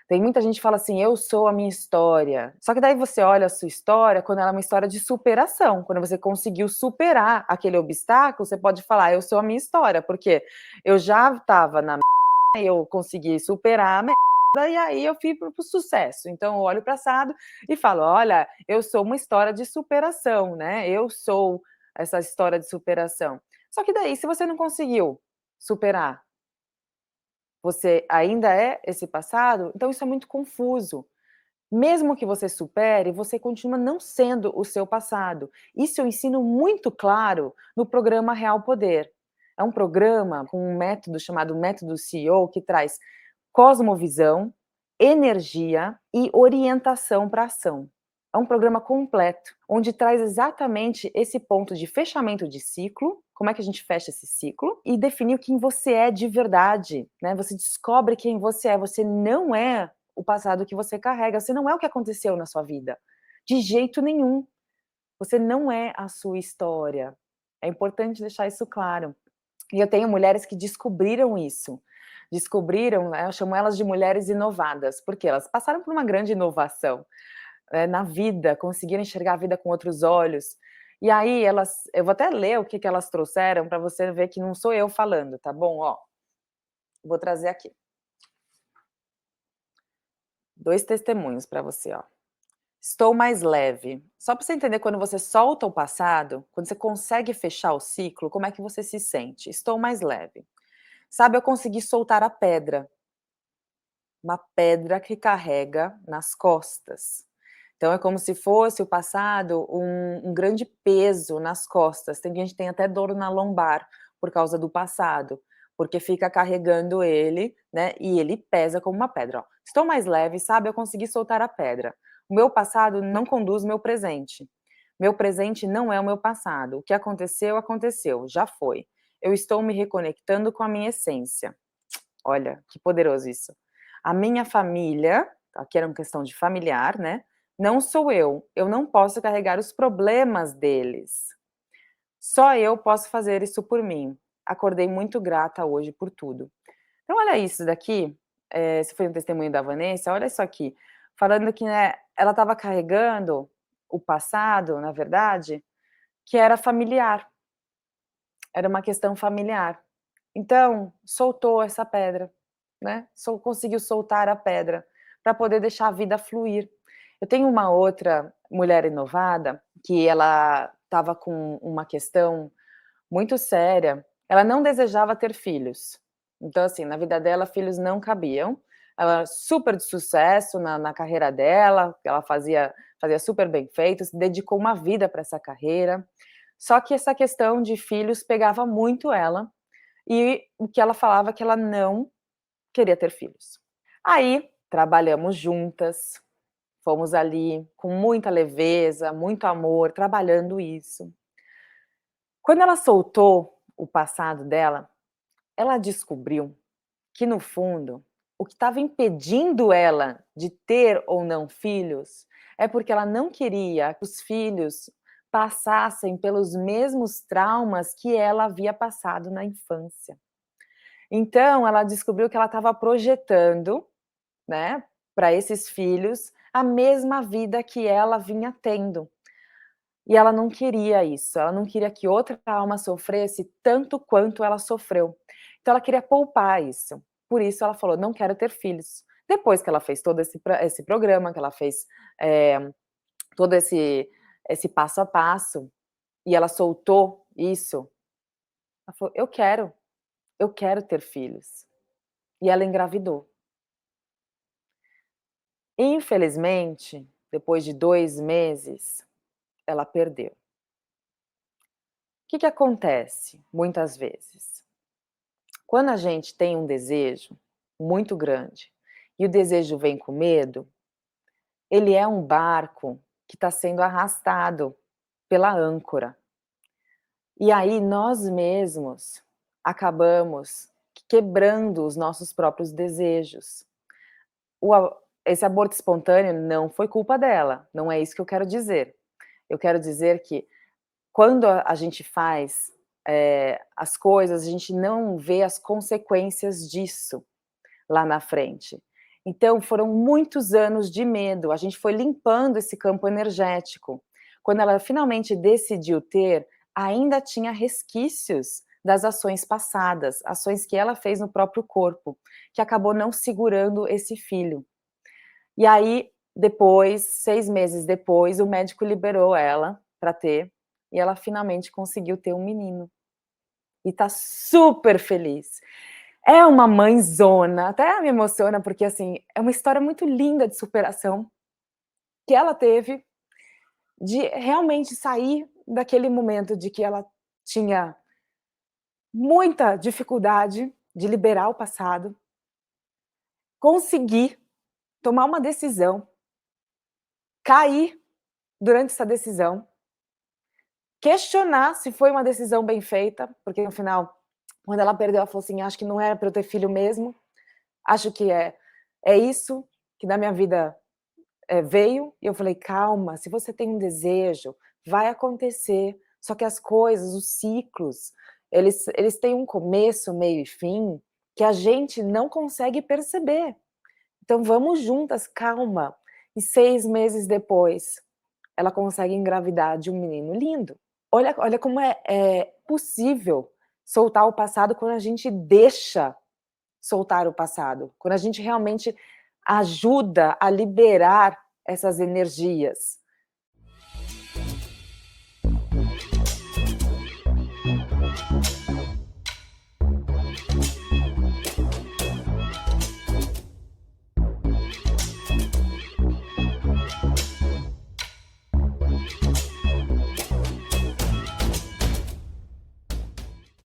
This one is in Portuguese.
Tem muita gente que fala assim: "Eu sou a minha história". Só que daí você olha a sua história quando ela é uma história de superação, quando você conseguiu superar aquele obstáculo, você pode falar: "Eu sou a minha história", porque eu já estava na merda, eu consegui superar a merda, e aí eu fui para o sucesso. Então eu olho o passado e falo: "Olha, eu sou uma história de superação, né, eu sou essa história de superação". Só que daí se você não conseguiu superar, você ainda é esse passado? Então isso é muito confuso. Mesmo que você supere, você continua não sendo o seu passado. Isso eu ensino muito claro no programa Real Poder. É um programa com um método chamado método CEO que traz cosmovisão, energia e orientação para ação. É um programa completo, onde traz exatamente esse ponto de fechamento de ciclo, como é que a gente fecha esse ciclo, e definir quem você é de verdade, né? Você descobre quem você não é o passado que você carrega, você não é o que aconteceu na sua vida, de jeito nenhum. Você não é a sua história. É importante deixar isso claro. E eu tenho mulheres que descobriram isso. Descobriram, né, eu chamo elas de mulheres inovadas, porque elas passaram por uma grande inovação, na vida, conseguiram enxergar a vida com outros olhos. E aí elas, eu vou até ler o que que elas trouxeram para você ver que não sou eu falando, tá bom? Ó, vou trazer aqui 2 testemunhos para você, ó. Estou mais leve. Só para você entender, quando você solta o passado, quando você consegue fechar o ciclo, como é que você se sente? Estou mais leve. Sabe, eu consegui soltar a pedra. Uma pedra que carrega nas costas. Então é como se fosse o passado um grande peso nas costas. Tem gente que tem até dor na lombar por causa do passado, porque fica carregando ele, né, e ele pesa como uma pedra, ó. Estou mais leve, sabe, eu consegui soltar a pedra. O meu passado não conduz o meu presente. Meu presente não é o meu passado. O que aconteceu, aconteceu, já foi. Eu estou me reconectando com a minha essência. Olha, que poderoso isso. A minha família, aqui era uma questão de familiar, né, não sou eu não posso carregar os problemas deles. Só eu posso fazer isso por mim. Acordei muito grata hoje por tudo. Então olha isso daqui, esse foi um testemunho da Vanessa, olha isso aqui, falando que, né, ela estava carregando o passado, na verdade, que era familiar, era uma questão familiar. Então, soltou essa pedra, né, conseguiu soltar a pedra, para poder deixar a vida fluir. Eu tenho uma outra mulher inovada, que ela estava com uma questão muito séria, ela não desejava ter filhos. Então, assim, na vida dela, filhos não cabiam. Ela era super de sucesso na carreira dela, ela fazia super bem feito, se dedicou uma vida para essa carreira. Só que essa questão de filhos pegava muito ela, e o que ela falava é que ela não queria ter filhos. Aí, trabalhamos juntas, fomos ali com muita leveza, muito amor, trabalhando isso. Quando ela soltou o passado dela, ela descobriu que, no fundo, o que estava impedindo ela de ter ou não filhos, é porque ela não queria que os filhos passassem pelos mesmos traumas que ela havia passado na infância. Então, ela descobriu que ela estava projetando, né, para esses filhos, a mesma vida que ela vinha tendo. E ela não queria isso, ela não queria que outra alma sofresse tanto quanto ela sofreu. Então ela queria poupar isso. Por isso ela falou: "Não quero ter filhos". Depois que ela fez todo esse programa, que ela fez, todo esse passo a passo, e ela soltou isso, ela falou: eu quero ter filhos". E ela engravidou. Infelizmente, depois de 2 meses, ela perdeu. O que que acontece, muitas vezes? Quando a gente tem um desejo muito grande, e o desejo vem com medo, ele é um barco que está sendo arrastado pela âncora. E aí nós mesmos acabamos quebrando os nossos próprios desejos. Esse aborto espontâneo não foi culpa dela, não é isso que eu quero dizer. Eu quero dizer que quando a gente faz, as coisas, a gente não vê as consequências disso lá na frente. Então foram muitos anos de medo, a gente foi limpando esse campo energético. Quando ela finalmente decidiu ter, ainda tinha resquícios das ações passadas, ações que ela fez no próprio corpo, que acabou não segurando esse filho. E aí, depois, 6 meses depois, o médico liberou ela para ter, e ela finalmente conseguiu ter um menino. E tá super feliz. É uma mãezona, até me emociona, porque, assim, é uma história muito linda de superação que ela teve, de realmente sair daquele momento de que ela tinha muita dificuldade de liberar o passado, conseguir tomar uma decisão, cair durante essa decisão, questionar se foi uma decisão bem feita, porque no final, quando ela perdeu, ela falou assim: "Acho que não era para eu ter filho mesmo, acho que é isso que da minha vida, veio". E eu falei: "Calma, se você tem um desejo, vai acontecer, só que as coisas, os ciclos, eles têm um começo, meio e fim, que a gente não consegue perceber. Então vamos juntas, calma". E 6 meses depois, ela consegue engravidar de um menino lindo. Olha como é possível soltar o passado quando a gente deixa soltar o passado, quando a gente realmente ajuda a liberar essas energias.